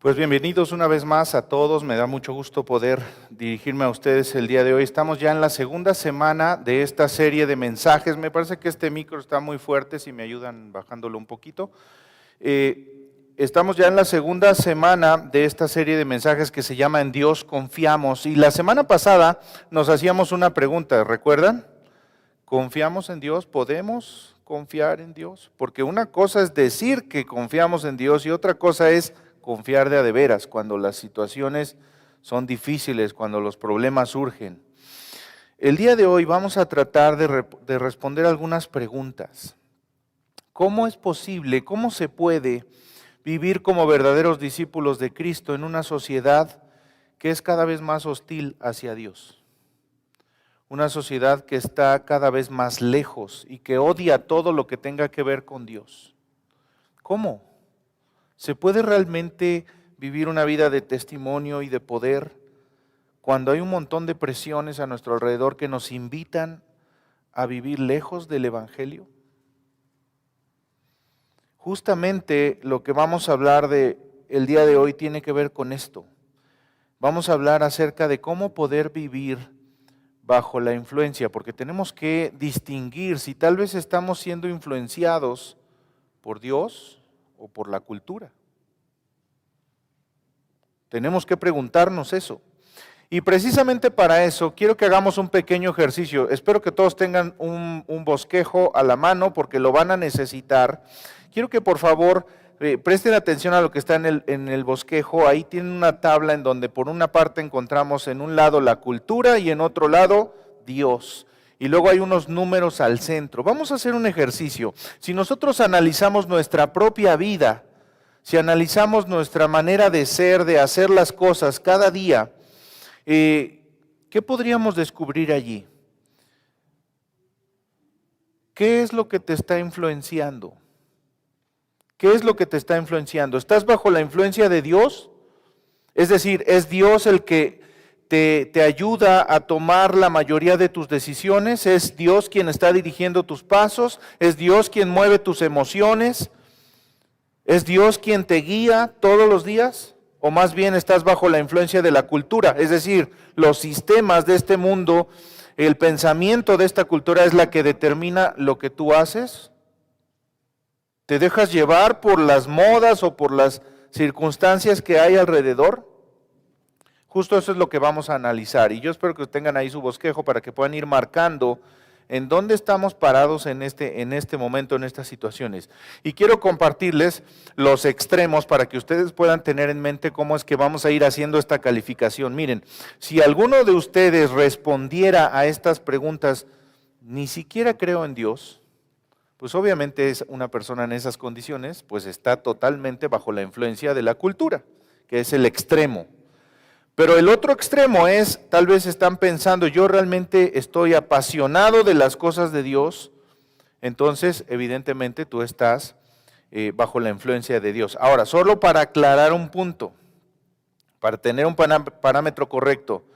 Pues bienvenidos una vez más a todos, me da mucho gusto poder dirigirme a ustedes el día de hoy. Estamos ya en la segunda semana de esta serie de mensajes. Me parece que este micro está muy fuerte, si me ayudan bajándolo un poquito. Estamos ya en la segunda semana de esta serie de mensajes que se llama En Dios confiamos. Y la semana pasada nos hacíamos una pregunta, ¿recuerdan? ¿Confiamos en Dios? ¿Podemos confiar en Dios? Porque una cosa es decir que confiamos en Dios y otra cosa es confiar de a de veras cuando las situaciones son difíciles, cuando los problemas surgen. El día de hoy vamos a tratar de responder algunas preguntas. ¿Cómo es posible, cómo se puede vivir como verdaderos discípulos de Cristo en una sociedad que es cada vez más hostil hacia Dios? Una sociedad que está cada vez más lejos y que odia todo lo que tenga que ver con Dios. ¿Cómo? ¿Se puede realmente vivir una vida de testimonio y de poder cuando hay un montón de presiones a nuestro alrededor que nos invitan a vivir lejos del Evangelio? Justamente lo que vamos a hablar el día de hoy tiene que ver con esto. Vamos a hablar acerca de cómo poder vivir bajo la influencia, porque tenemos que distinguir si tal vez estamos siendo influenciados por Dios o por la cultura. Tenemos que preguntarnos eso. Y precisamente para eso quiero que hagamos un pequeño ejercicio. Espero que todos tengan un bosquejo a la mano porque lo van a necesitar. Quiero que por favor presten atención a lo que está en el bosquejo. Ahí tienen una tabla en donde por una parte encontramos en un lado la cultura y en otro lado Dios. Y luego hay unos números al centro. Vamos a hacer un ejercicio. Si nosotros analizamos nuestra propia vida, si analizamos nuestra manera de ser, de hacer las cosas cada día, ¿qué podríamos descubrir allí? ¿Qué es lo que te está influenciando? ¿Qué es lo que te está influenciando? ¿Estás bajo la influencia de Dios? Es decir, ¿es Dios el que te ayuda a tomar la mayoría de tus decisiones? ¿Es Dios quien está dirigiendo tus pasos? ¿Es Dios quien mueve tus emociones? ¿Es Dios quien te guía todos los días? ¿O más bien estás bajo la influencia de la cultura? Es decir, los sistemas de este mundo, el pensamiento de esta cultura es la que determina lo que tú haces. ¿Te dejas llevar por las modas o por las circunstancias que hay alrededor? Justo eso es lo que vamos a analizar. Y yo espero que tengan ahí su bosquejo para que puedan ir marcando en dónde estamos parados en este momento, en estas situaciones. Y quiero compartirles los extremos para que ustedes puedan tener en mente cómo es que vamos a ir haciendo esta calificación. Miren, si alguno de ustedes respondiera a estas preguntas, ni siquiera creo en Dios, pues obviamente es una persona en esas condiciones, pues está totalmente bajo la influencia de la cultura, que es el extremo. Pero el otro extremo es, tal vez están pensando, yo realmente estoy apasionado de las cosas de Dios, entonces evidentemente tú estás bajo la influencia de Dios. Ahora, solo para aclarar un punto, para tener un parámetro correcto,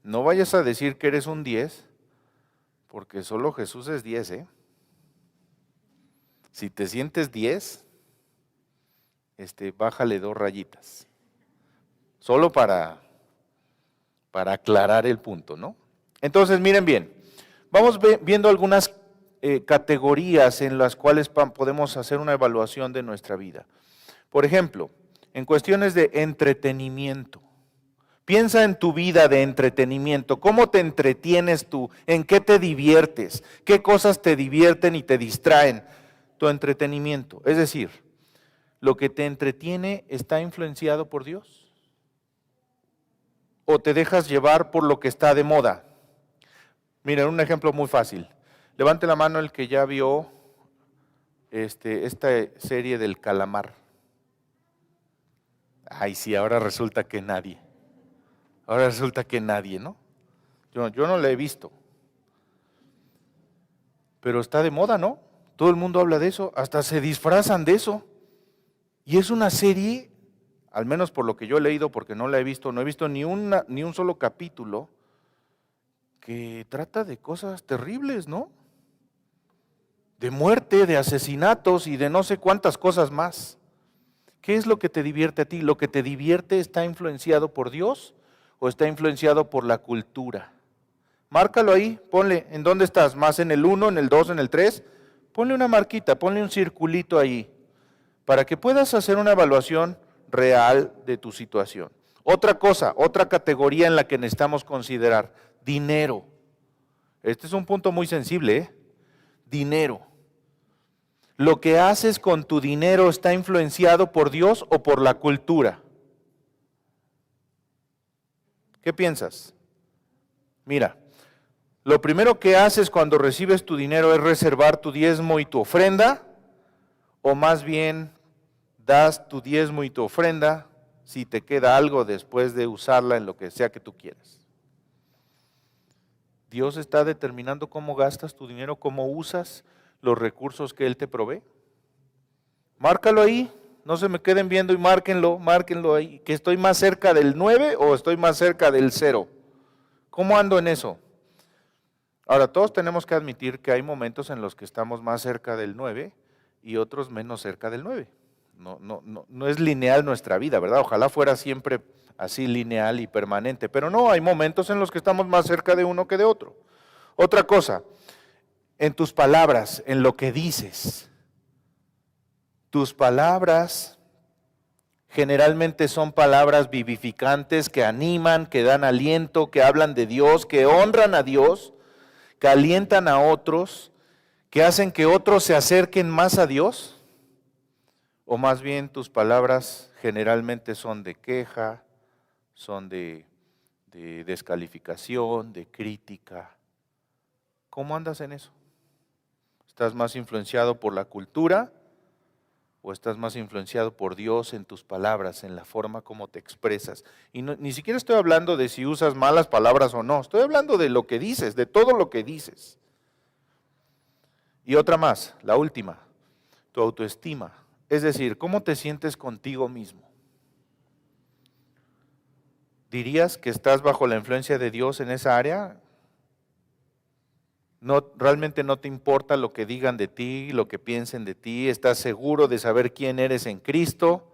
no vayas a decir que eres un 10, porque solo Jesús es 10, ¿eh? Si te sientes 10, bájale 2 rayitas, solo para aclarar el punto, ¿no? Entonces, miren bien, vamos viendo algunas categorías en las cuales podemos hacer una evaluación de nuestra vida. Por ejemplo, en cuestiones de entretenimiento. Piensa en tu vida de entretenimiento, ¿cómo te entretienes tú? ¿En qué te diviertes? ¿Qué cosas te divierten y te distraen? Tu entretenimiento, es decir, ¿lo que te entretiene está influenciado por Dios? ¿O te dejas llevar por lo que está de moda? Miren, un ejemplo muy fácil. Levante la mano el que ya vio esta serie del calamar. Ay, sí, ahora resulta que nadie. Ahora resulta que nadie, ¿no? Yo no la he visto. Pero está de moda, ¿no? Todo el mundo habla de eso, hasta se disfrazan de eso. Y es una serie, al menos por lo que yo he leído, porque no la he visto, no he visto ni un solo capítulo, que trata de cosas terribles, ¿no? De muerte, de asesinatos y de no sé cuántas cosas más. ¿Qué es lo que te divierte a ti? ¿Lo que te divierte está influenciado por Dios o está influenciado por la cultura? Márcalo ahí, ponle, ¿en dónde estás? ¿Más en el 1, en el 2, en el 3? Ponle una marquita, ponle un circulito ahí, para que puedas hacer una evaluación real de tu situación. Otra cosa, otra categoría en la que necesitamos considerar, dinero. Este es un punto muy sensible, ¿eh? Dinero. ¿Lo que haces con tu dinero está influenciado por Dios o por la cultura? ¿Qué piensas? Mira, lo primero que haces cuando recibes tu dinero es reservar tu diezmo y tu ofrenda, o más bien das tu diezmo y tu ofrenda si te queda algo después de usarla en lo que sea que tú quieras. Dios está determinando cómo gastas tu dinero, cómo usas los recursos que Él te provee. Márcalo ahí, no se me queden viendo y márquenlo ahí, que estoy más cerca del 9 o estoy más cerca del 0. ¿Cómo ando en eso? Ahora, todos tenemos que admitir que hay momentos en los que estamos más cerca del 9 y otros menos cerca del 9. No es lineal nuestra vida, ¿verdad? Ojalá fuera siempre así lineal y permanente, pero no, hay momentos en los que estamos más cerca de uno que de otro. Otra cosa, en tus palabras, en lo que dices. Tus palabras generalmente son palabras vivificantes que animan, que dan aliento, que hablan de Dios, que honran a Dios, que alientan a otros, que hacen que otros se acerquen más a Dios. O más bien tus palabras generalmente son de queja, son de descalificación, de crítica. ¿Cómo andas en eso? ¿Estás más influenciado por la cultura o estás más influenciado por Dios en tus palabras, en la forma como te expresas? Y ni siquiera estoy hablando de si usas malas palabras o no, estoy hablando de lo que dices, de todo lo que dices. Y otra más, la última, tu autoestima. Es decir, ¿cómo te sientes contigo mismo? ¿Dirías que estás bajo la influencia de Dios en esa área? Realmente no te importa lo que digan de ti, lo que piensen de ti, ¿estás seguro de saber quién eres en Cristo?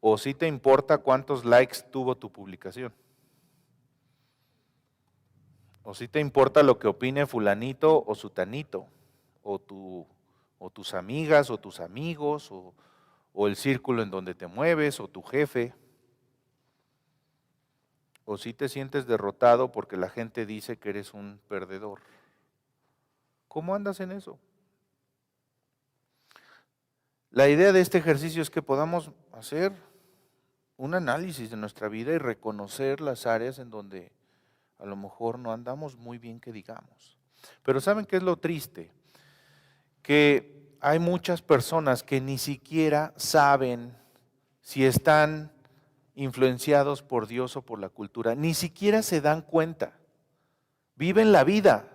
¿O sí te importa cuántos likes tuvo tu publicación? ¿O sí te importa lo que opine fulanito o sutanito? ¿O tus amigas o tus amigos? ¿O el círculo en donde te mueves? ¿O tu jefe? ¿O sí te sientes derrotado porque la gente dice que eres un perdedor? ¿Cómo andas en eso? La idea de este ejercicio es que podamos hacer un análisis de nuestra vida y reconocer las áreas en donde a lo mejor no andamos muy bien, que digamos. Pero ¿saben qué es lo triste? Que hay muchas personas que ni siquiera saben si están influenciados por Dios o por la cultura, ni siquiera se dan cuenta. Viven la vida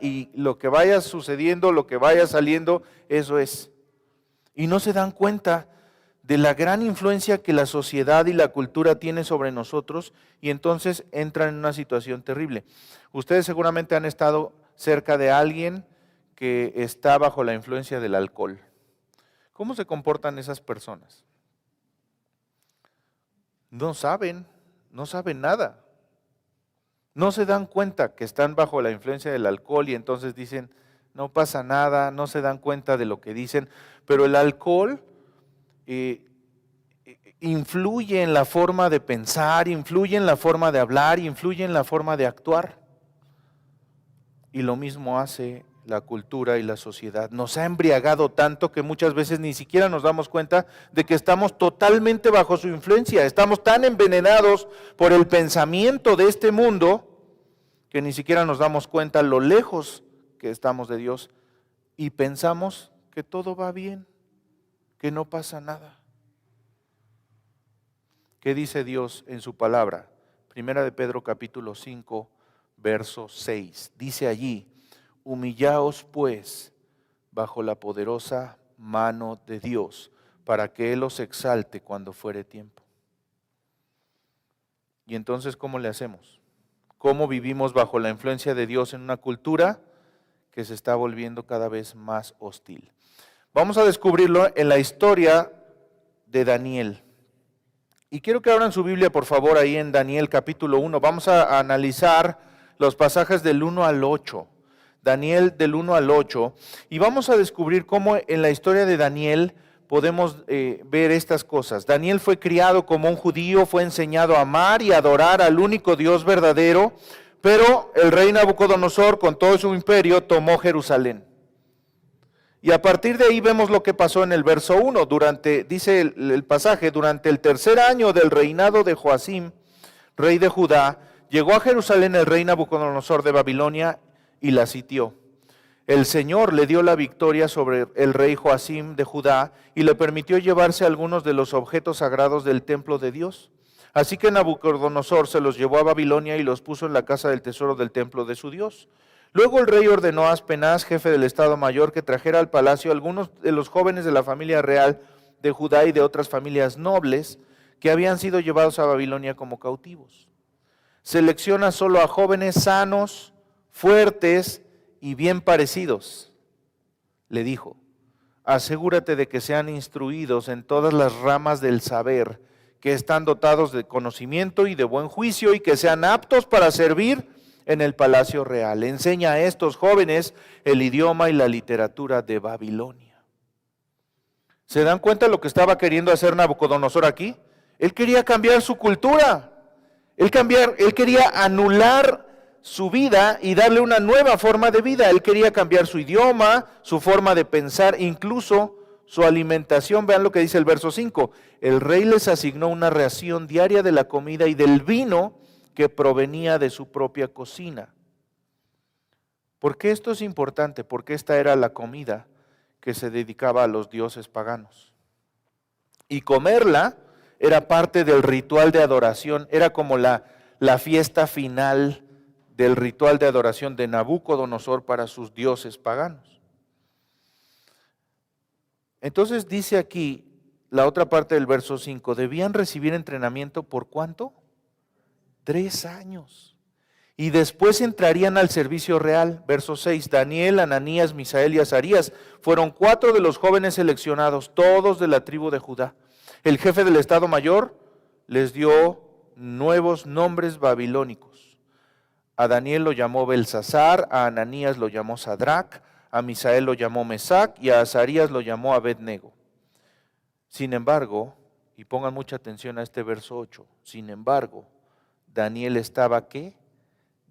y lo que vaya sucediendo, lo que vaya saliendo, eso es. Y no se dan cuenta de la gran influencia que la sociedad y la cultura tiene sobre nosotros y entonces entran en una situación terrible. Ustedes seguramente han estado cerca de alguien que está bajo la influencia del alcohol. ¿Cómo se comportan esas personas? No saben nada. No se dan cuenta que están bajo la influencia del alcohol y entonces dicen, no pasa nada, no se dan cuenta de lo que dicen, pero el alcohol influye en la forma de pensar, influye en la forma de hablar, influye en la forma de actuar. Y lo mismo hace la cultura y la sociedad. Nos ha embriagado tanto que muchas veces ni siquiera nos damos cuenta de que estamos totalmente bajo su influencia. Estamos tan envenenados por el pensamiento de este mundo que ni siquiera nos damos cuenta lo lejos que estamos de Dios y pensamos que todo va bien, que no pasa nada. ¿Qué dice Dios en su palabra? Primera de Pedro capítulo 5, verso 6. Dice allí, humillaos pues bajo la poderosa mano de Dios, para que Él os exalte cuando fuere tiempo. Y entonces, ¿cómo le hacemos? ¿Cómo vivimos bajo la influencia de Dios en una cultura que se está volviendo cada vez más hostil? Vamos a descubrirlo en la historia de Daniel. Y quiero que abran su Biblia, por favor, ahí en Daniel capítulo 1. Vamos a analizar los pasajes del 1 al 8. Daniel del 1 al 8. Y vamos a descubrir cómo en la historia de Daniel podemos ver estas cosas. Daniel fue criado como un judío, fue enseñado a amar y adorar al único Dios verdadero, pero el rey Nabucodonosor, con todo su imperio, tomó Jerusalén. Y a partir de ahí vemos lo que pasó en el verso 1. Dice el pasaje, durante el tercer año del reinado de Joacim, rey de Judá, llegó a Jerusalén el rey Nabucodonosor de Babilonia y la sitió. El Señor le dio la victoria sobre el rey Joacim de Judá y le permitió llevarse algunos de los objetos sagrados del templo de Dios. Así que Nabucodonosor se los llevó a Babilonia y los puso en la casa del tesoro del templo de su Dios. Luego el rey ordenó a Aspenaz, jefe del Estado Mayor, que trajera al palacio algunos de los jóvenes de la familia real de Judá y de otras familias nobles que habían sido llevados a Babilonia como cautivos. Selecciona solo a jóvenes sanos, fuertes y bien parecidos, le dijo. Asegúrate de que sean instruidos en todas las ramas del saber, que están dotados de conocimiento y de buen juicio y que sean aptos para servir en el palacio real. Enseña a estos jóvenes el idioma y la literatura de Babilonia. ¿Se dan cuenta de lo que estaba queriendo hacer Nabucodonosor aquí? Él quería cambiar su cultura. Él quería anular su vida y darle una nueva forma de vida. Él quería cambiar su idioma, su forma de pensar, incluso su alimentación. Vean lo que dice el verso 5. El rey les asignó una ración diaria de la comida y del vino que provenía de su propia cocina. ¿Por qué esto es importante? Porque esta era la comida que se dedicaba a los dioses paganos. Y comerla era parte del ritual de adoración, era como la fiesta final del ritual de adoración de Nabucodonosor para sus dioses paganos. Entonces dice aquí la otra parte del verso 5, debían recibir entrenamiento ¿por cuánto? 3 años. Y después entrarían al servicio real. Verso 6, Daniel, Ananías, Misael y Azarías fueron 4 de los jóvenes seleccionados, todos de la tribu de Judá. El jefe del Estado Mayor les dio nuevos nombres babilónicos. A Daniel lo llamó Belsasar, a Ananías lo llamó Sadrac, a Misael lo llamó Mesac y a Azarías lo llamó Abednego. Sin embargo, y pongan mucha atención a este verso 8, sin embargo, Daniel estaba ¿qué?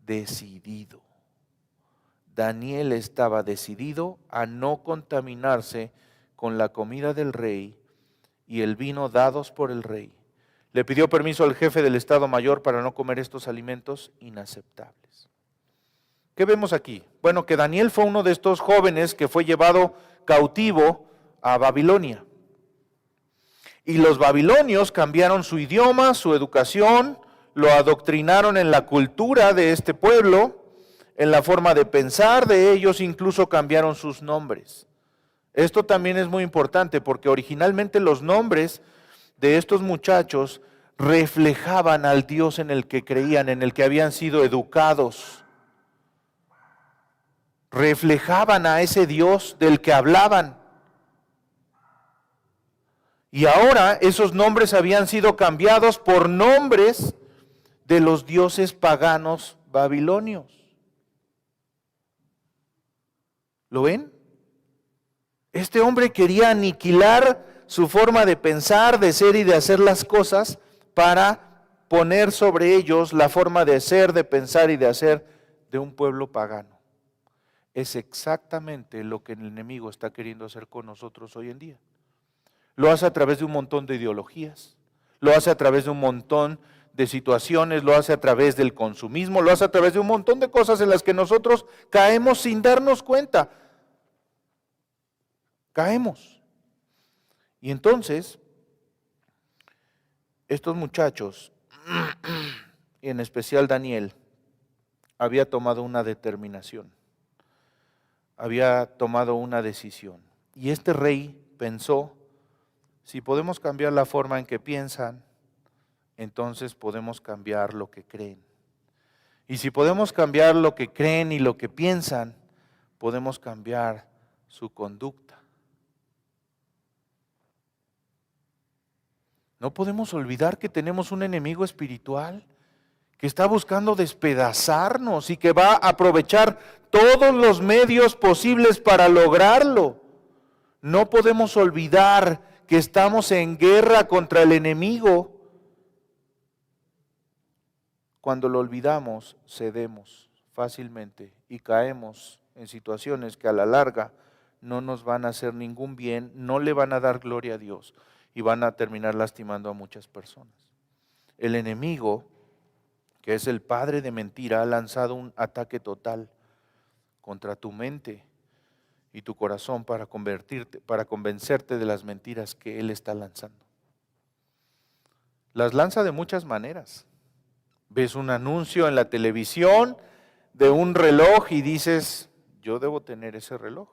Decidido. Daniel estaba decidido a no contaminarse con la comida del rey y el vino dados por el rey. Le pidió permiso al jefe del Estado Mayor para no comer estos alimentos inaceptables. ¿Qué vemos aquí? Bueno, que Daniel fue uno de estos jóvenes que fue llevado cautivo a Babilonia. Y los babilonios cambiaron su idioma, su educación, lo adoctrinaron en la cultura de este pueblo, en la forma de pensar de ellos, incluso cambiaron sus nombres. Esto también es muy importante porque originalmente los nombres de estos muchachos reflejaban al Dios en el que creían, en el que habían sido educados. Reflejaban a ese Dios del que hablaban. Y ahora esos nombres habían sido cambiados por nombres de los dioses paganos babilonios. ¿Lo ven? Este hombre quería aniquilar su forma de pensar, de ser y de hacer las cosas para poner sobre ellos la forma de ser, de pensar y de hacer de un pueblo pagano. Es exactamente lo que el enemigo está queriendo hacer con nosotros hoy en día. Lo hace a través de un montón de ideologías, lo hace a través de un montón de situaciones, lo hace a través del consumismo, lo hace a través de un montón de cosas en las que nosotros caemos sin darnos cuenta. Caemos. Y entonces, estos muchachos, y en especial Daniel, había tomado una determinación, había tomado una decisión. Y este rey pensó, si podemos cambiar la forma en que piensan, entonces podemos cambiar lo que creen. Y si podemos cambiar lo que creen y lo que piensan, podemos cambiar su conducta. No podemos olvidar que tenemos un enemigo espiritual que está buscando despedazarnos y que va a aprovechar todos los medios posibles para lograrlo. No podemos olvidar que estamos en guerra contra el enemigo. Cuando lo olvidamos, cedemos fácilmente y caemos en situaciones que a la larga no nos van a hacer ningún bien, no le van a dar gloria a Dios y van a terminar lastimando a muchas personas. El enemigo, que es el padre de mentira, ha lanzado un ataque total contra tu mente y tu corazón para convencerte de las mentiras que él está lanzando. Las lanza de muchas maneras. Ves un anuncio en la televisión de un reloj y dices, yo debo tener ese reloj,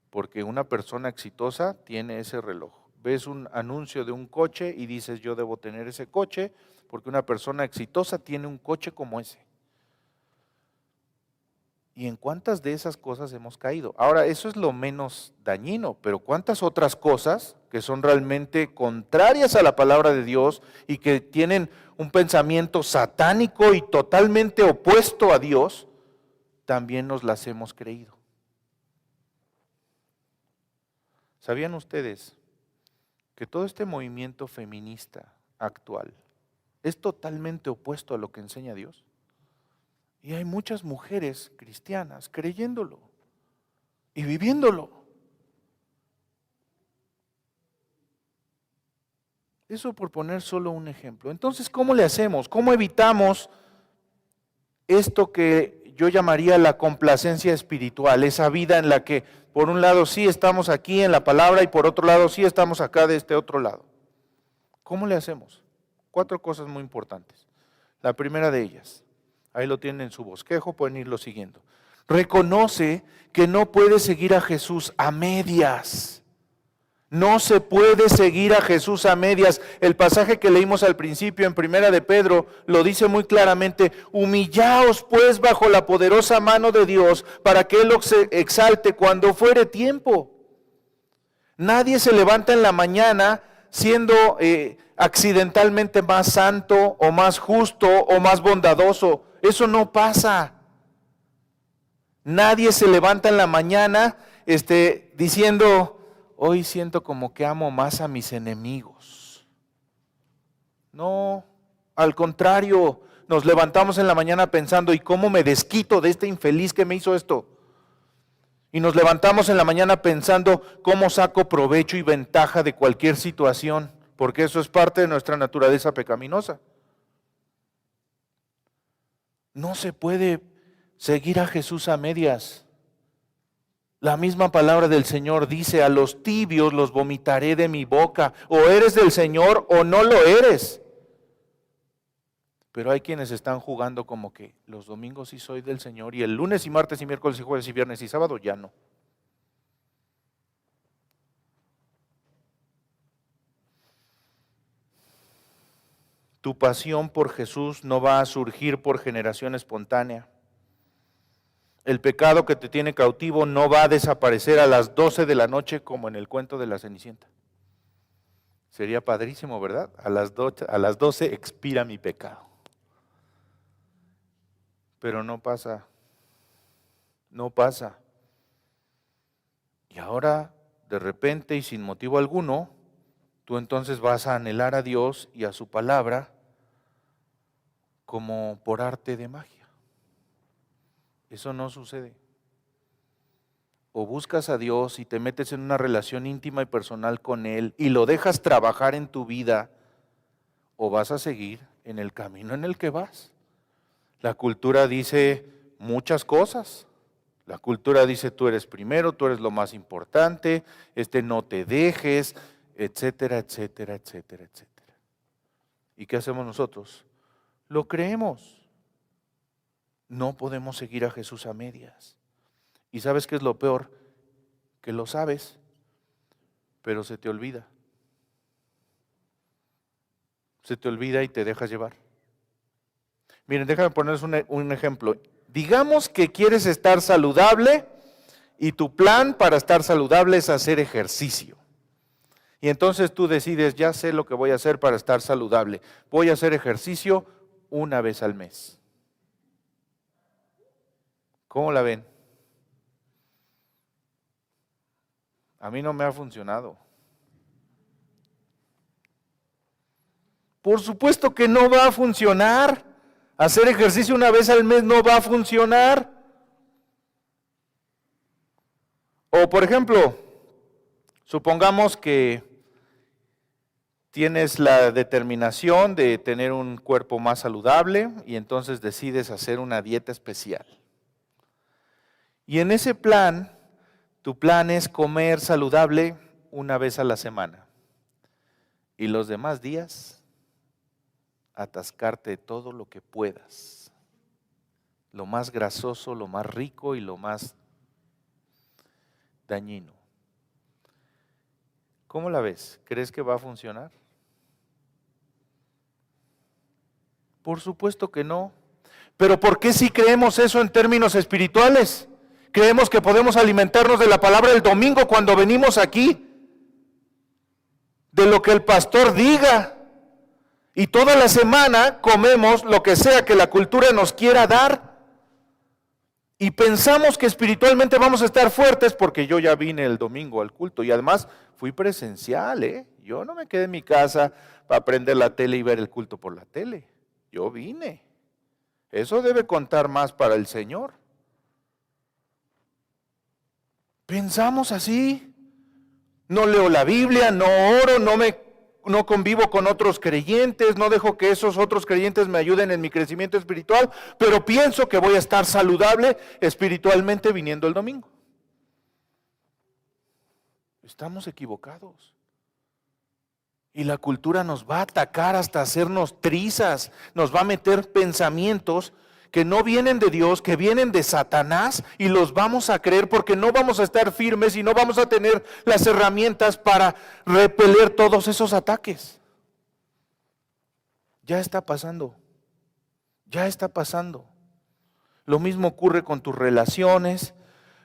porque una persona exitosa tiene ese reloj. Ves un anuncio de un coche y dices, yo debo tener ese coche, porque una persona exitosa tiene un coche como ese. ¿Y en cuántas de esas cosas hemos caído? Ahora, eso es lo menos dañino, pero ¿cuántas otras cosas que son realmente contrarias a la palabra de Dios y que tienen un pensamiento satánico y totalmente opuesto a Dios, también nos las hemos creído? ¿Sabían ustedes que todo este movimiento feminista actual es totalmente opuesto a lo que enseña Dios? Y hay muchas mujeres cristianas creyéndolo y viviéndolo. Eso por poner solo un ejemplo. Entonces, ¿cómo le hacemos? ¿Cómo evitamos esto que yo llamaría la complacencia espiritual? Esa vida en la que por un lado sí estamos aquí en la palabra y por otro lado sí estamos acá de este otro lado. ¿Cómo le hacemos? 4 cosas muy importantes. La primera de ellas, ahí lo tienen en su bosquejo, pueden irlo siguiendo. Reconoce que no puedes seguir a Jesús a medias. No se puede seguir a Jesús a medias. El pasaje que leímos al principio en Primera de Pedro lo dice muy claramente. Humillaos pues bajo la poderosa mano de Dios para que Él os exalte cuando fuere tiempo. Nadie se levanta en la mañana siendo accidentalmente más santo o más justo o más bondadoso. Eso no pasa. Nadie se levanta en la mañana diciendo, hoy siento como que amo más a mis enemigos. No, al contrario, nos levantamos en la mañana pensando, ¿y cómo me desquito de este infeliz que me hizo esto? Y nos levantamos en la mañana pensando, ¿cómo saco provecho y ventaja de cualquier situación? Porque eso es parte de nuestra naturaleza pecaminosa. No se puede seguir a Jesús a medias. La misma palabra del Señor dice, a los tibios los vomitaré de mi boca. O eres del Señor o no lo eres. Pero hay quienes están jugando como que los domingos sí soy del Señor y el lunes y martes y miércoles y jueves y viernes y sábado ya no. Tu pasión por Jesús no va a surgir por generación espontánea. El pecado que te tiene cautivo no va a desaparecer a las 12 de la noche como en el cuento de la Cenicienta. Sería padrísimo, ¿verdad? A las 12 expira mi pecado. Pero no pasa. No pasa. Y ahora, de repente y sin motivo alguno, tú entonces vas a anhelar a Dios y a su palabra como por arte de magia. Eso no sucede. O buscas a Dios y te metes en una relación íntima y personal con Él y lo dejas trabajar en tu vida, o vas a seguir en el camino en el que vas. La cultura dice muchas cosas. La cultura dice tú eres primero, tú eres lo más importante, no te dejes, etcétera, etcétera, etcétera, etcétera. ¿Y qué hacemos nosotros? Lo creemos. No podemos seguir a Jesús a medias. ¿Y sabes qué es lo peor? Que lo sabes, pero se te olvida. Se te olvida y te dejas llevar. Miren, déjame ponerles un ejemplo. Digamos que quieres estar saludable y tu plan para estar saludable es hacer ejercicio. Y entonces tú decides, ya sé lo que voy a hacer para estar saludable. Voy a hacer ejercicio una vez al mes. ¿Cómo la ven? A mí no me ha funcionado. Por supuesto que no va a funcionar. Hacer ejercicio una vez al mes no va a funcionar. O por ejemplo, supongamos que tienes la determinación de tener un cuerpo más saludable y entonces decides hacer una dieta especial. Y en ese plan, tu plan es comer saludable una vez a la semana. Y los demás días, atascarte todo lo que puedas. Lo más grasoso, lo más rico y lo más dañino. ¿Cómo la ves? ¿Crees que va a funcionar? Por supuesto que no. Pero ¿por qué si creemos eso en términos espirituales? Creemos que podemos alimentarnos de la palabra el domingo cuando venimos aquí, de lo que el pastor diga. Y toda la semana comemos lo que sea que la cultura nos quiera dar. Y pensamos que espiritualmente vamos a estar fuertes porque yo ya vine el domingo al culto y además fui presencial, ¿eh? Yo no me quedé en mi casa para prender la tele y ver el culto por la tele. Yo vine. Eso debe contar más para el Señor. Pensamos así. No leo la Biblia, no oro, no convivo con otros creyentes, no dejo que esos otros creyentes me ayuden en mi crecimiento espiritual, pero pienso que voy a estar saludable espiritualmente viniendo el domingo. Estamos equivocados. Y la cultura nos va a atacar hasta hacernos trizas, nos va a meter pensamientos que no vienen de Dios, que vienen de Satanás, y los vamos a creer porque no vamos a estar firmes y no vamos a tener las herramientas para repeler todos esos ataques. Ya está pasando, ya está pasando. Lo mismo ocurre con tus relaciones,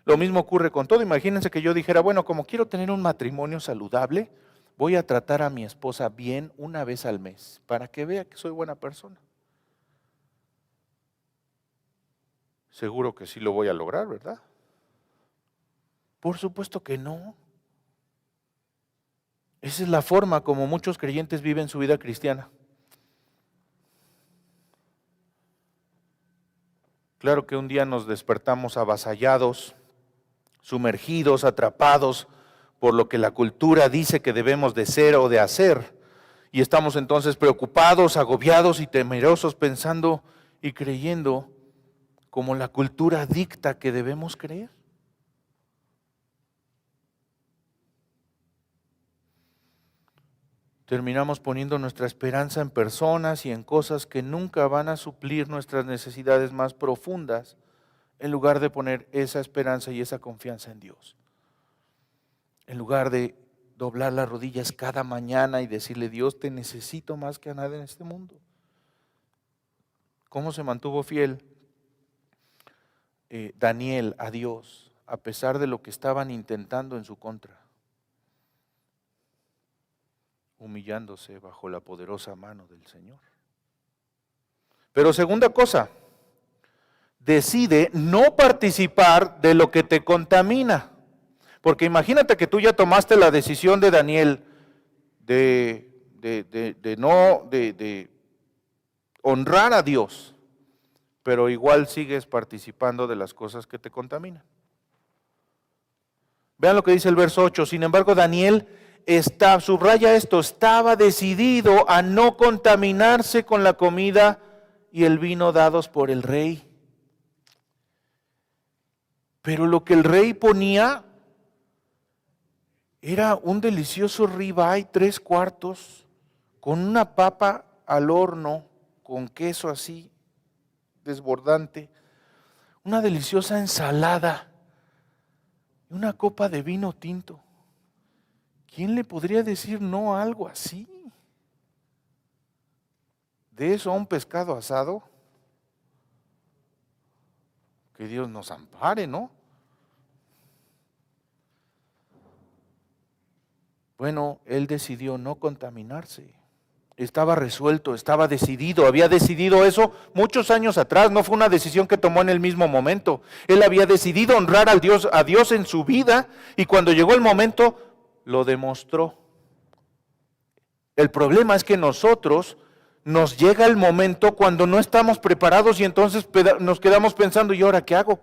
lo mismo ocurre con todo. Imagínense que yo dijera, bueno, como quiero tener un matrimonio saludable, voy a tratar a mi esposa bien una vez al mes, para que vea que soy buena persona. Seguro que sí lo voy a lograr, ¿verdad? Por supuesto que no. Esa es la forma como muchos creyentes viven su vida cristiana. Claro que un día nos despertamos avasallados, sumergidos, atrapados por lo que la cultura dice que debemos de ser o de hacer. Y estamos entonces preocupados, agobiados y temerosos, pensando y creyendo como la cultura dicta que debemos creer. Terminamos poniendo nuestra esperanza en personas y en cosas que nunca van a suplir nuestras necesidades más profundas, en lugar de poner esa esperanza y esa confianza en Dios. En lugar de doblar las rodillas cada mañana y decirle, Dios, te necesito más que a nada en este mundo. ¿Cómo se mantuvo fiel Daniel a Dios, a pesar de lo que estaban intentando en su contra? Humillándose bajo la poderosa mano del Señor. Pero segunda cosa, decide no participar de lo que te contamina. Porque imagínate que tú ya tomaste la decisión de Daniel de honrar a Dios, pero igual sigues participando de las cosas que te contaminan. Vean lo que dice el verso 8. Sin embargo, Daniel subraya esto, estaba decidido a no contaminarse con la comida y el vino dados por el rey. Pero lo que el rey ponía era un delicioso ribeye 3/4 con una papa al horno, con queso así desbordante, una deliciosa ensalada y una copa de vino tinto. ¿Quién le podría decir no a algo así? De eso a un pescado asado, que Dios nos ampare, ¿no? Bueno, él decidió no contaminarse. Estaba resuelto, estaba decidido, había decidido eso muchos años atrás, no fue una decisión que tomó en el mismo momento. Él había decidido honrar a Dios en su vida y cuando llegó el momento lo demostró. El problema es que nosotros nos llega el momento cuando no estamos preparados y entonces nos quedamos pensando, ¿y ahora qué hago?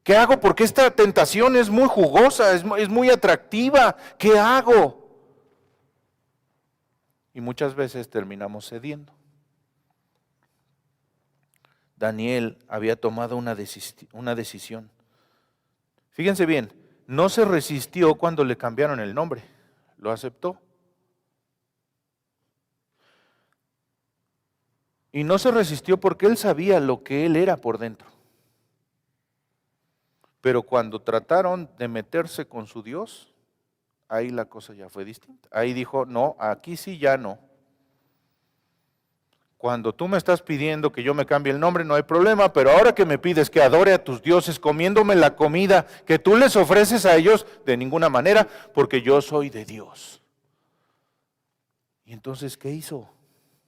¿Qué hago? Porque esta tentación es muy jugosa, es muy atractiva. ¿Qué hago? Y muchas veces terminamos cediendo. Daniel había tomado una decisión. Fíjense bien, no se resistió cuando le cambiaron el nombre, lo aceptó. Y no se resistió porque él sabía lo que él era por dentro. Pero cuando trataron de meterse con su Dios, ahí la cosa ya fue distinta. Ahí dijo, no, aquí sí ya no. Cuando tú me estás pidiendo que yo me cambie el nombre, no hay problema, pero ahora que me pides que adore a tus dioses comiéndome la comida que tú les ofreces a ellos, de ninguna manera, porque yo soy de Dios. Y entonces, ¿qué hizo?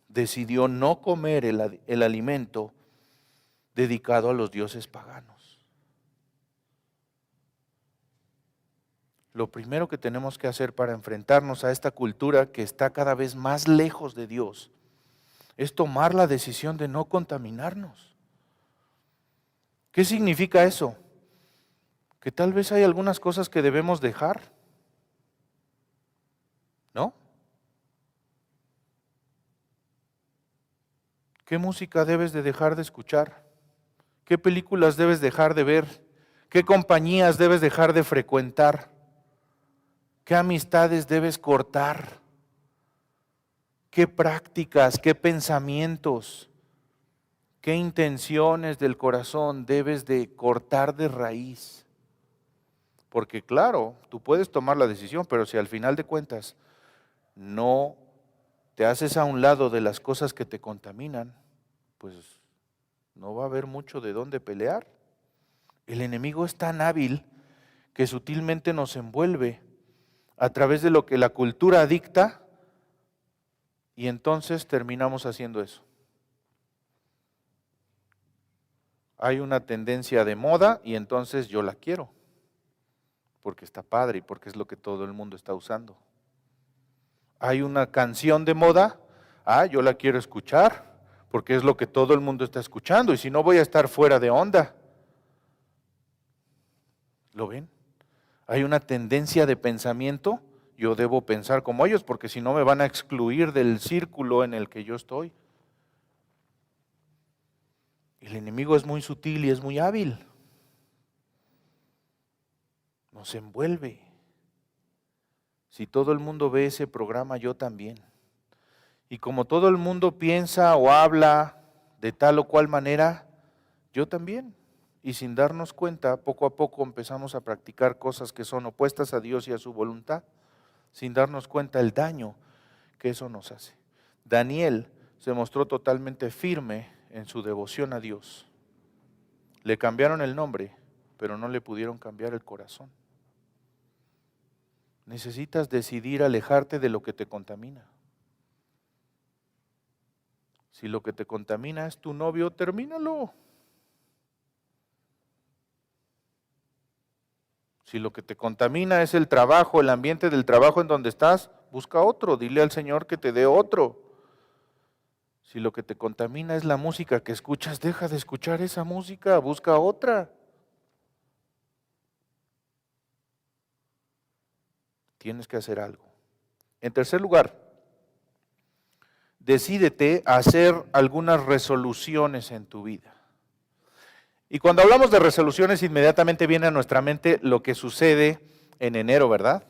Decidió no comer el alimento dedicado a los dioses paganos. Lo primero que tenemos que hacer para enfrentarnos a esta cultura que está cada vez más lejos de Dios es tomar la decisión de no contaminarnos. ¿Qué significa eso? Que tal vez hay algunas cosas que debemos dejar, ¿no? ¿Qué música debes de dejar de escuchar? ¿Qué películas debes dejar de ver? ¿Qué compañías debes dejar de frecuentar? ¿Qué amistades debes cortar? ¿Qué prácticas, qué pensamientos, qué intenciones del corazón debes de cortar de raíz? Porque claro, tú puedes tomar la decisión, pero si al final de cuentas no te haces a un lado de las cosas que te contaminan, pues no va a haber mucho de dónde pelear. El enemigo es tan hábil que sutilmente nos envuelve a través de lo que la cultura dicta y entonces terminamos haciendo eso. Hay una tendencia de moda y entonces yo la quiero, porque está padre y porque es lo que todo el mundo está usando. Hay una canción de moda, yo la quiero escuchar, porque es lo que todo el mundo está escuchando y si no voy a estar fuera de onda. ¿Lo ven? Hay una tendencia de pensamiento, yo debo pensar como ellos, porque si no me van a excluir del círculo en el que yo estoy. El enemigo es muy sutil y es muy hábil. Nos envuelve. Si todo el mundo ve ese programa, yo también. Y como todo el mundo piensa o habla de tal o cual manera, yo también. Y sin darnos cuenta, poco a poco empezamos a practicar cosas que son opuestas a Dios y a su voluntad, sin darnos cuenta el daño que eso nos hace. Daniel se mostró totalmente firme en su devoción a Dios. Le cambiaron el nombre, pero no le pudieron cambiar el corazón. Necesitas decidir alejarte de lo que te contamina. Si lo que te contamina es tu novio, termínalo. Si lo que te contamina es el trabajo, el ambiente del trabajo en donde estás, busca otro, dile al Señor que te dé otro. Si lo que te contamina es la música que escuchas, deja de escuchar esa música, busca otra. Tienes que hacer algo. En tercer lugar, decídete a hacer algunas resoluciones en tu vida. Y cuando hablamos de resoluciones, inmediatamente viene a nuestra mente lo que sucede en enero, ¿verdad?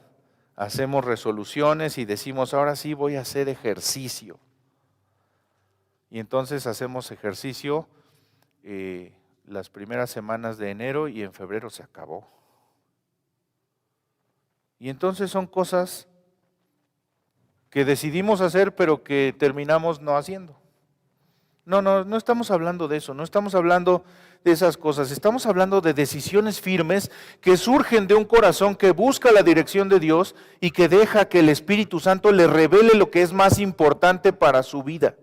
Hacemos resoluciones y decimos, ahora sí voy a hacer ejercicio. Y entonces hacemos ejercicio las primeras semanas de enero y en febrero se acabó. Y entonces son cosas que decidimos hacer pero que terminamos no haciendo. No estamos hablando de eso, no estamos hablando de esas cosas, estamos hablando de decisiones firmes que surgen de un corazón que busca la dirección de Dios y que deja que el Espíritu Santo le revele lo que es más importante para su vida.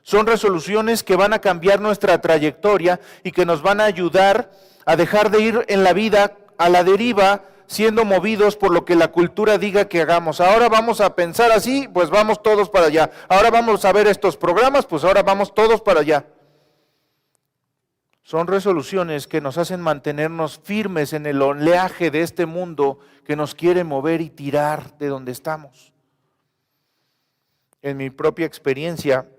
Son resoluciones que van a cambiar nuestra trayectoria y que nos van a ayudar a dejar de ir en la vida a la deriva, siendo movidos por lo que la cultura diga que hagamos. Ahora vamos a pensar así, pues vamos todos para allá. Ahora vamos a ver estos programas, pues ahora vamos todos para allá. Son resoluciones que nos hacen mantenernos firmes en el oleaje de este mundo que nos quiere mover y tirar de donde estamos. En mi propia experiencia,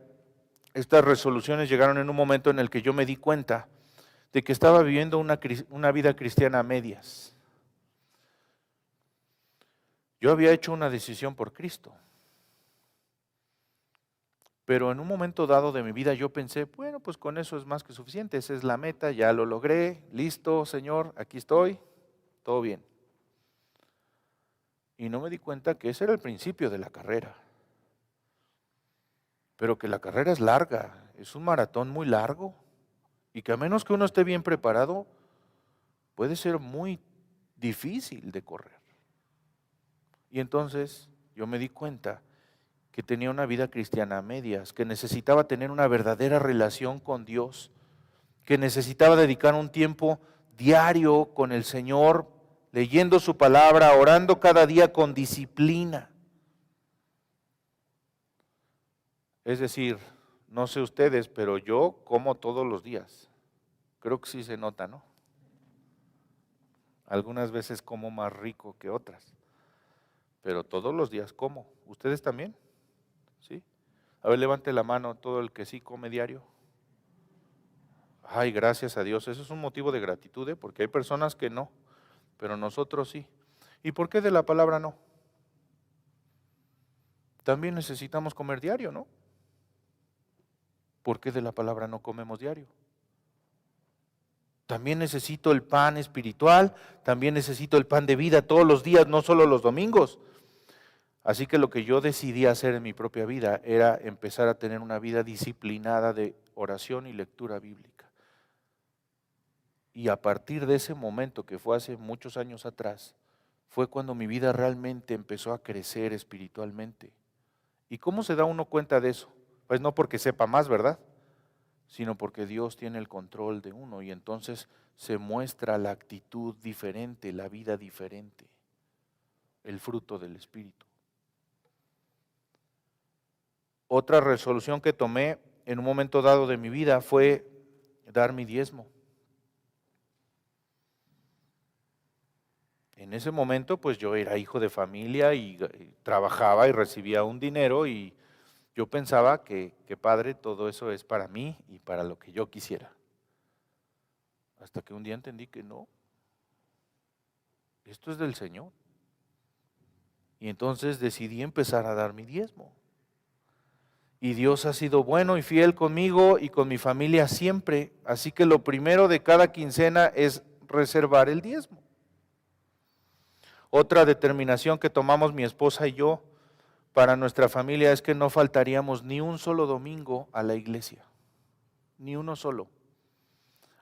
estas resoluciones llegaron en un momento en el que yo me di cuenta de que estaba viviendo una vida cristiana a medias. Yo había hecho una decisión por Cristo, pero en un momento dado de mi vida yo pensé, bueno, pues con eso es más que suficiente, esa es la meta, ya lo logré, listo, Señor, aquí estoy, todo bien. Y no me di cuenta que ese era el principio de la carrera, pero que la carrera es larga, es un maratón muy largo, y que a menos que uno esté bien preparado, puede ser muy difícil de correr. Y entonces yo me di cuenta que tenía una vida cristiana a medias, que necesitaba tener una verdadera relación con Dios, que necesitaba dedicar un tiempo diario con el Señor, leyendo su palabra, orando cada día con disciplina. Es decir, no sé ustedes, pero yo como todos los días. Creo que sí se nota, ¿no? Algunas veces como más rico que otras, pero todos los días como. ¿Ustedes también? ¿Sí? A ver, levante la mano todo el que sí come diario. Ay, gracias a Dios. Eso es un motivo de gratitud, ¿eh? Porque hay personas que no, pero nosotros sí. ¿Y por qué de la palabra no? También necesitamos comer diario, ¿no? ¿Por qué de la palabra no comemos diario? También necesito el pan espiritual, también necesito el pan de vida todos los días, no solo los domingos. Así que lo que yo decidí hacer en mi propia vida era empezar a tener una vida disciplinada de oración y lectura bíblica. Y a partir de ese momento, que fue hace muchos años atrás, fue cuando mi vida realmente empezó a crecer espiritualmente. ¿Y cómo se da uno cuenta de eso? Pues no porque sepa más, ¿verdad? Sino porque Dios tiene el control de uno y entonces se muestra la actitud diferente, la vida diferente, el fruto del Espíritu. Otra resolución que tomé en un momento dado de mi vida fue dar mi diezmo. En ese momento, pues yo era hijo de familia y trabajaba y recibía un dinero y yo pensaba que padre, todo eso es para mí y para lo que yo quisiera. Hasta que un día entendí que no, esto es del Señor. Y entonces decidí empezar a dar mi diezmo. Y Dios ha sido bueno y fiel conmigo y con mi familia siempre. Así que lo primero de cada quincena es reservar el diezmo. Otra determinación que tomamos mi esposa y yo para nuestra familia es que no faltaríamos ni un solo domingo a la iglesia, ni uno solo.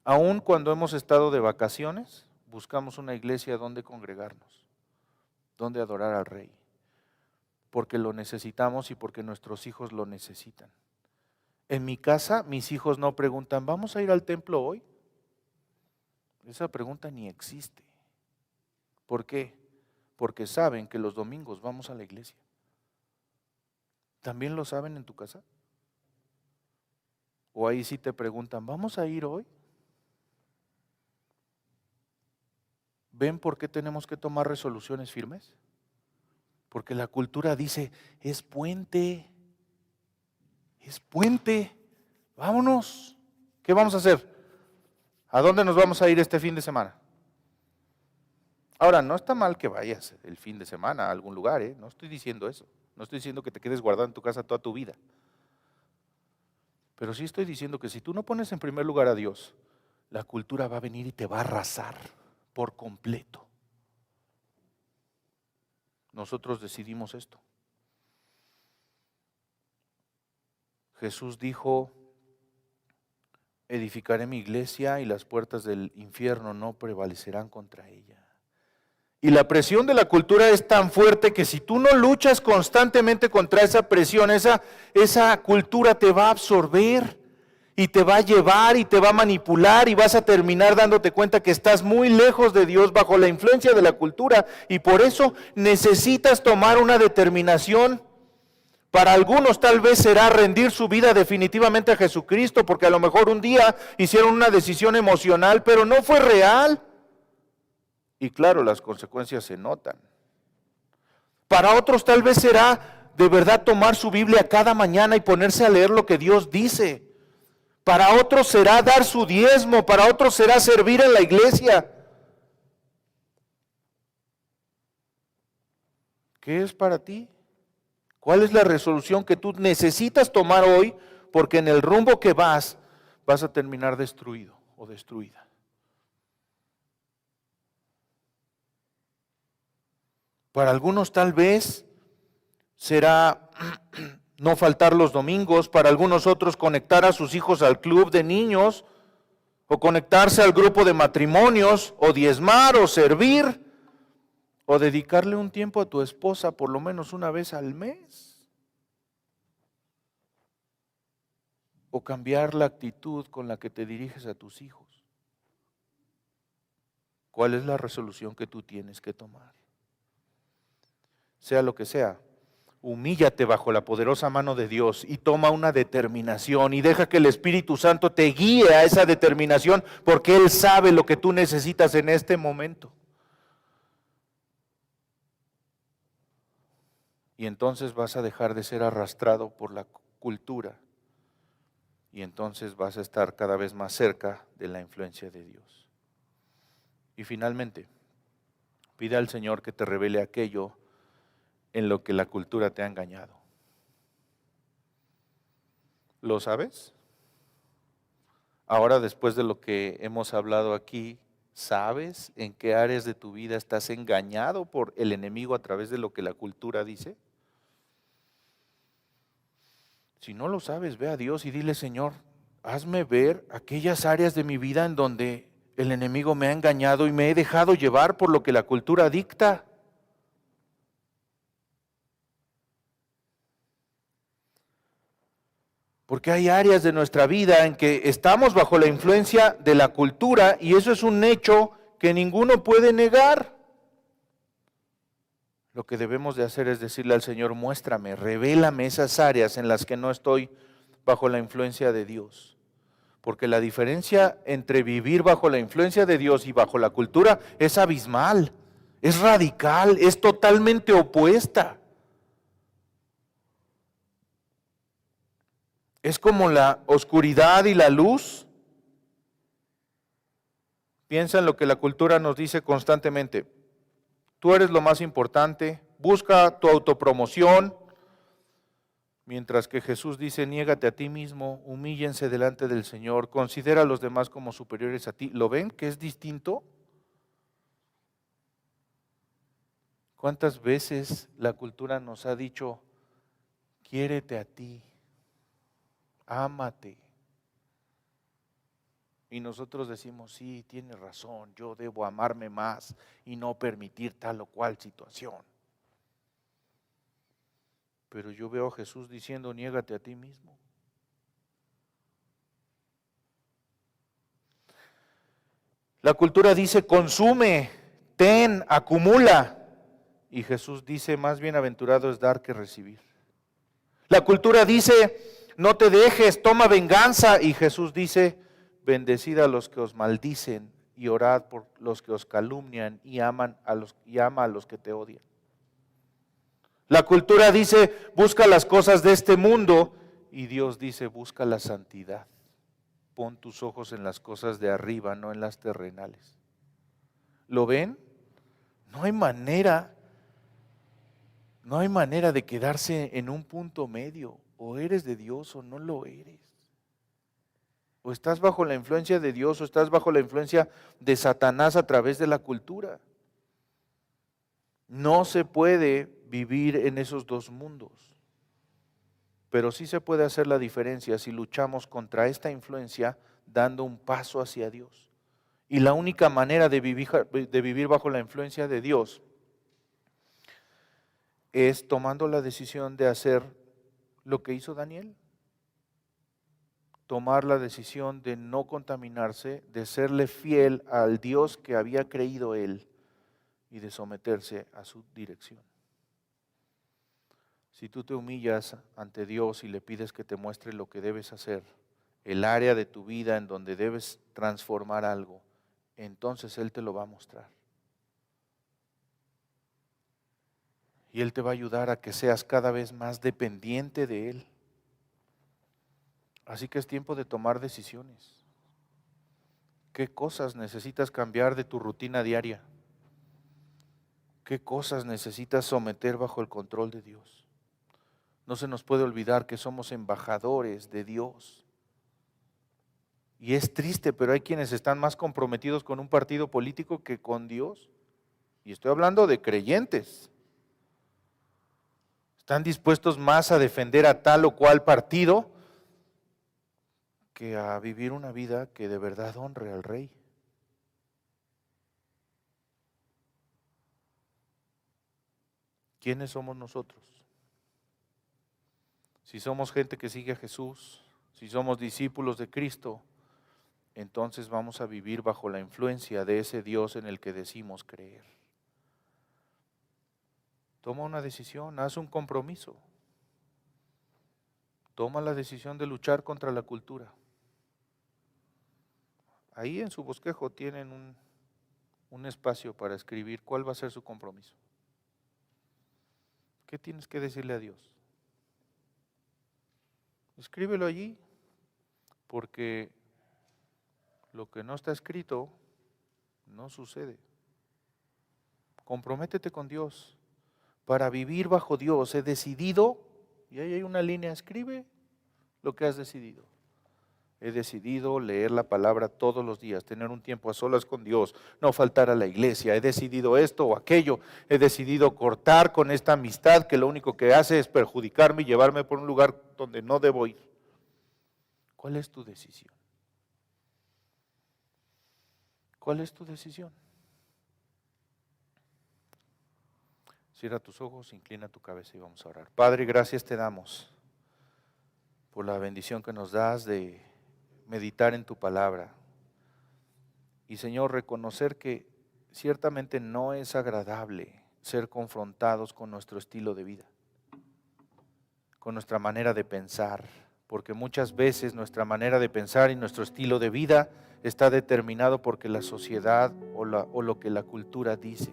Aun cuando hemos estado de vacaciones, buscamos una iglesia donde congregarnos, donde adorar al Rey, porque lo necesitamos y porque nuestros hijos lo necesitan. En mi casa, mis hijos no preguntan, ¿vamos a ir al templo hoy? Esa pregunta ni existe. ¿Por qué? Porque saben que los domingos vamos a la iglesia. ¿También lo saben en tu casa? O ahí sí te preguntan, ¿vamos a ir hoy? ¿Ven por qué tenemos que tomar resoluciones firmes? Porque la cultura dice, es puente, vámonos. ¿Qué vamos a hacer? ¿A dónde nos vamos a ir este fin de semana? Ahora, no está mal que vayas el fin de semana a algún lugar, ¿eh? No estoy diciendo eso. No estoy diciendo que te quedes guardado en tu casa toda tu vida. Pero sí estoy diciendo que si tú no pones en primer lugar a Dios, la cultura va a venir y te va a arrasar por completo. Nosotros decidimos esto. Jesús dijo, edificaré mi iglesia y las puertas del infierno no prevalecerán contra ella. Y la presión de la cultura es tan fuerte que si tú no luchas constantemente contra esa presión, esa cultura te va a absorber y te va a llevar y te va a manipular y vas a terminar dándote cuenta que estás muy lejos de Dios bajo la influencia de la cultura, y por eso necesitas tomar una determinación. Para algunos tal vez será rendir su vida definitivamente a Jesucristo, porque a lo mejor un día hicieron una decisión emocional, pero no fue real. Y claro, las consecuencias se notan. Para otros tal vez será de verdad tomar su Biblia cada mañana y ponerse a leer lo que Dios dice. Para otros será dar su diezmo, para otros será servir en la iglesia. ¿Qué es para ti? ¿Cuál es la resolución que tú necesitas tomar hoy? Porque en el rumbo que vas a terminar destruido o destruida. Para algunos tal vez será no faltar los domingos, para algunos otros conectar a sus hijos al club de niños, o conectarse al grupo de matrimonios, o diezmar, o servir, o dedicarle un tiempo a tu esposa por lo menos una vez al mes, o cambiar la actitud con la que te diriges a tus hijos. ¿Cuál es la resolución que tú tienes que tomar? Sea lo que sea, humíllate bajo la poderosa mano de Dios y toma una determinación y deja que el Espíritu Santo te guíe a esa determinación, porque Él sabe lo que tú necesitas en este momento. Y entonces vas a dejar de ser arrastrado por la cultura y entonces vas a estar cada vez más cerca de la influencia de Dios. Y finalmente, pide al Señor que te revele aquello en lo que la cultura te ha engañado. ¿Lo sabes? Ahora, después de lo que hemos hablado aquí, ¿sabes en qué áreas de tu vida estás engañado por el enemigo a través de lo que la cultura dice? Si no lo sabes, ve a Dios y dile: Señor, hazme ver aquellas áreas de mi vida en donde el enemigo me ha engañado y me he dejado llevar por lo que la cultura dicta. Porque hay áreas de nuestra vida en que estamos bajo la influencia de la cultura y eso es un hecho que ninguno puede negar. Lo que debemos de hacer es decirle al Señor: muéstrame, revélame esas áreas en las que no estoy bajo la influencia de Dios. Porque la diferencia entre vivir bajo la influencia de Dios y bajo la cultura es abismal, es radical, es totalmente opuesta. Es como la oscuridad y la luz. Piensa en lo que la cultura nos dice constantemente: tú eres lo más importante, busca tu autopromoción. Mientras que Jesús dice: niégate a ti mismo, humíllense delante del Señor, considera a los demás como superiores a ti. ¿Lo ven que es distinto? ¿Cuántas veces la cultura nos ha dicho: quiérete a ti, ámate? Y nosotros decimos: sí, tienes razón, yo debo amarme más y no permitir tal o cual situación. Pero yo veo a Jesús diciendo: niégate a ti mismo. La cultura dice: consume, ten, acumula. Y Jesús dice: más bienaventurado es dar que recibir. La cultura dice: no te dejes, toma venganza. Y Jesús dice: bendecid a los que os maldicen y orad por los que os calumnian y ama a los que te odian. La cultura dice: busca las cosas de este mundo, y Dios dice: busca la santidad. Pon tus ojos en las cosas de arriba, no en las terrenales. ¿Lo ven? No hay manera de quedarse en un punto medio. O eres de Dios o no lo eres. O estás bajo la influencia de Dios o estás bajo la influencia de Satanás a través de la cultura. No se puede vivir en esos dos mundos, pero sí se puede hacer la diferencia si luchamos contra esta influencia dando un paso hacia Dios. Y la única manera de vivir bajo la influencia de Dios es tomando la decisión de hacer lo que hizo Daniel. Tomar la decisión de no contaminarse, de serle fiel al Dios que había creído él y de someterse a su dirección. Si tú te humillas ante Dios y le pides que te muestre lo que debes hacer, el área de tu vida en donde debes transformar algo, entonces Él te lo va a mostrar. Y Él te va a ayudar a que seas cada vez más dependiente de Él. Así que es tiempo de tomar decisiones. ¿Qué cosas necesitas cambiar de tu rutina diaria? ¿Qué cosas necesitas someter bajo el control de Dios? No se nos puede olvidar que somos embajadores de Dios. Y es triste, pero hay quienes están más comprometidos con un partido político que con Dios. Y estoy hablando de creyentes. Están dispuestos más a defender a tal o cual partido que a vivir una vida que de verdad honre al Rey. ¿Quiénes somos nosotros? Si somos gente que sigue a Jesús, si somos discípulos de Cristo, entonces vamos a vivir bajo la influencia de ese Dios en el que decimos creer. Toma una decisión, haz un compromiso. Toma la decisión de luchar contra la cultura. Ahí en su bosquejo tienen un espacio para escribir cuál va a ser su compromiso. ¿Qué tienes que decirle a Dios? Escríbelo allí, porque lo que no está escrito no sucede. Comprométete con Dios. Para vivir bajo Dios he decidido, y ahí hay una línea, escribe lo que has decidido. He decidido leer la palabra todos los días, tener un tiempo a solas con Dios, no faltar a la iglesia. He decidido esto o aquello. He decidido cortar con esta amistad que lo único que hace es perjudicarme y llevarme por un lugar donde no debo ir. ¿Cuál es tu decisión? ¿Cuál es tu decisión? Cierra tus ojos, inclina tu cabeza y vamos a orar. Padre, gracias te damos por la bendición que nos das de meditar en tu palabra. Y Señor, reconocer que ciertamente no es agradable ser confrontados con nuestro estilo de vida, con nuestra manera de pensar, porque muchas veces nuestra manera de pensar y nuestro estilo de vida está determinado porque la sociedad o lo que la cultura dice,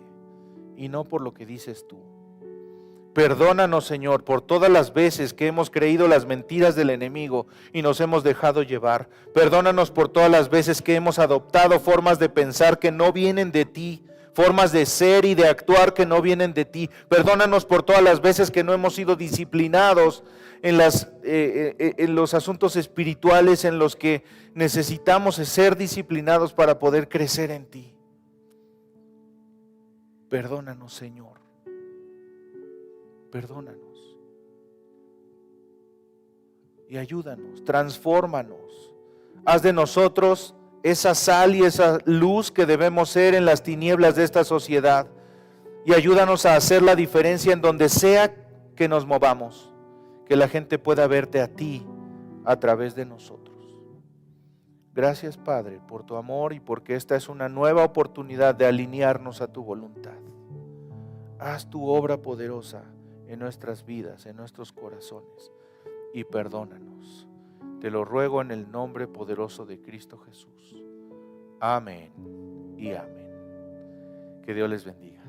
y no por lo que dices tú. Perdónanos, Señor, por todas las veces que hemos creído las mentiras del enemigo y nos hemos dejado llevar. Perdónanos por todas las veces que hemos adoptado formas de pensar que no vienen de ti, formas de ser y de actuar que no vienen de ti. Perdónanos por todas las veces que no hemos sido disciplinados en los asuntos espirituales en los que necesitamos ser disciplinados para poder crecer en ti. Perdónanos, Señor. Perdónanos y ayúdanos, transfórmanos, haz de nosotros esa sal y esa luz que debemos ser en las tinieblas de esta sociedad y ayúdanos a hacer la diferencia en donde sea que nos movamos, que la gente pueda verte a ti a través de nosotros. Gracias, Padre, por tu amor y porque esta es una nueva oportunidad de alinearnos a tu voluntad. Haz tu obra poderosa en nuestras vidas, en nuestros corazones, y perdónanos. Te lo ruego en el nombre poderoso de Cristo Jesús. Amén y amén. Que Dios les bendiga.